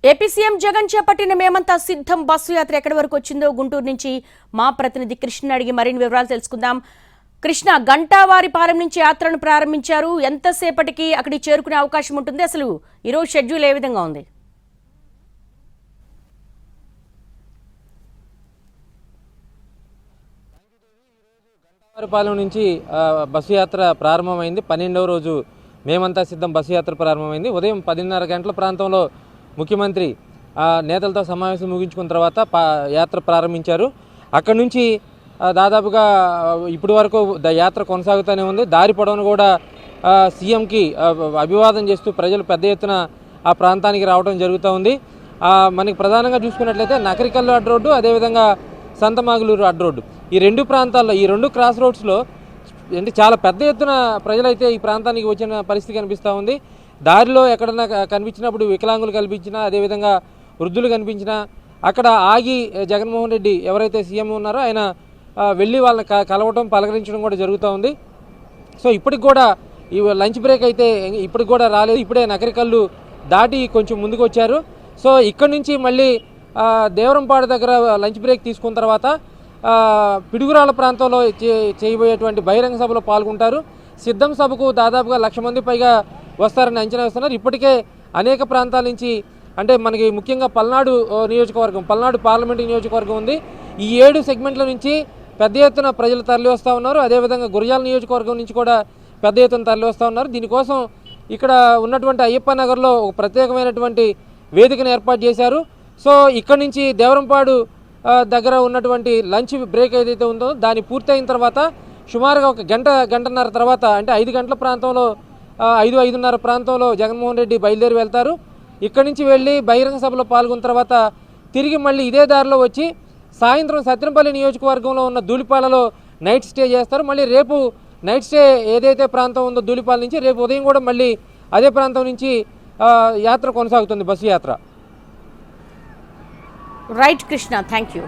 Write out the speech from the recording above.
AP CM Jagan చేపట్టిన మేమంతా సిద్ధం బస్సు యాత్ర ఎక్కడి వరకు వచ్చిందో గుంటూరు నుంచి మా ప్రతినిధి కృష్ణ అడిగి మరిన్ని వివరాలు తెలుసుకుందాం. కృష్ణ, గంటావారిపాలెం నుంచి యాత్రను ప్రారంభించారు. ఎంతసేపటికి అక్కడికి చేరుకునే అవకాశం ఉంటుంది? అసలు ఈరోజు షెడ్యూల్ ఏ విధంగా ఉంది? గంటావారిపాలెం నుంచి బస్సు యాత్ర ప్రారంభమైంది. 12వ రోజు మేమంతా సిద్ధం బస్సు యాత్ర ప్రారంభమైంది. ఉదయం 10:30 గంటల ప్రాంతంలో ముఖ్యమంత్రి నేతలతో సమావేశం ముగించుకున్న తర్వాత యాత్ర ప్రారంభించారు. అక్కడి నుంచి దాదాపుగా ఇప్పటి వరకు యాత్ర కొనసాగుతూనే ఉంది. దారి పొడవును కూడా సీఎంకి అభివాదం చేస్తూ ప్రజలు పెద్ద ఎత్తున ఆ ప్రాంతానికి రావడం జరుగుతూ ఉంది. మనకి ప్రధానంగా చూసుకున్నట్లయితే నకరికల్లు అడ్డు రోడ్డు, అదేవిధంగా సంతమాగులూరు అడ్డు రోడ్డు, ఈ రెండు ప్రాంతాల్లో, ఈ రెండు క్రాస్ రోడ్స్లో అంటే చాలా పెద్ద ఎత్తున ప్రజలైతే ఈ ప్రాంతానికి వచ్చిన పరిస్థితి కనిపిస్తూ ఉంది. దారిలో ఎక్కడన్నా కనిపించినప్పుడు వికలాంగులు కనిపించినా, అదేవిధంగా వృద్ధులు కనిపించినా అక్కడ ఆగి జగన్మోహన్ రెడ్డి ఎవరైతే సీఎం ఉన్నారో ఆయన వెళ్ళి వాళ్ళని కలవటం, పలకరించడం కూడా జరుగుతూ ఉంది. సో ఇప్పటికి కూడా ఈ లంచ్ బ్రేక్ అయితే ఇప్పటికి కూడా రాలేదు. ఇప్పుడే నకరికల్లు దాటి కొంచెం ముందుకు వచ్చారు. సో ఇక్కడ నుంచి మళ్ళీ దేవరంపాడు దగ్గర లంచ్ బ్రేక్ తీసుకున్న తర్వాత పిడుగురాళ్ళ ప్రాంతంలో చేయబోయేటువంటి బహిరంగ సభలో పాల్గొంటారు. సిద్ధం సభకు దాదాపుగా 1,00,000 మంది పైగా వస్తారని అంచనా వేస్తున్నారు. ఇప్పటికే అనేక ప్రాంతాల నుంచి, అంటే మనకి ముఖ్యంగా పల్నాడు నియోజకవర్గం, పల్నాడు పార్లమెంటు నియోజకవర్గం ఉంది. ఈ 7 సెగ్మెంట్ల నుంచి పెద్ద ఎత్తున ప్రజలు తరలి వస్తూ ఉన్నారు. అదేవిధంగా గురజాల నియోజకవర్గం నుంచి కూడా పెద్ద ఎత్తున తరలి వస్తూ ఉన్నారు. దీనికోసం ఇక్కడ ఉన్నటువంటి అయ్యప్ప నగర్లో ఒక ప్రత్యేకమైనటువంటి వేదికను ఏర్పాటు చేశారు. సో ఇక్కడ నుంచి దేవరంపాడు దగ్గర ఉన్నటువంటి లంచ్ బ్రేక్ ఏదైతే ఉందో దాన్ని పూర్తయిన తర్వాత సుమారుగా ఒక గంటన్నర తర్వాత, అంటే 5 గంటల ప్రాంతంలో 5:30 ప్రాంతంలో జగన్మోహన్ రెడ్డి బయలుదేరి వెళ్తారు. ఇక్కడి నుంచి వెళ్ళి బహిరంగ సభలో పాల్గొన్న తర్వాత తిరిగి మళ్ళీ ఇదే దారిలో వచ్చి సాయంత్రం సత్యనపల్లి నియోజకవర్గంలో ఉన్న ధూళిపాలలో నైట్ స్టే చేస్తారు. మళ్ళీ రేపు నైట్ స్టే ఏదైతే ప్రాంతం ఉందో ధూళిపాల నుంచి, రేపు ఉదయం కూడా మళ్ళీ అదే ప్రాంతం నుంచి యాత్ర కొనసాగుతుంది, బస్సు యాత్ర. Right Krishna, thank you.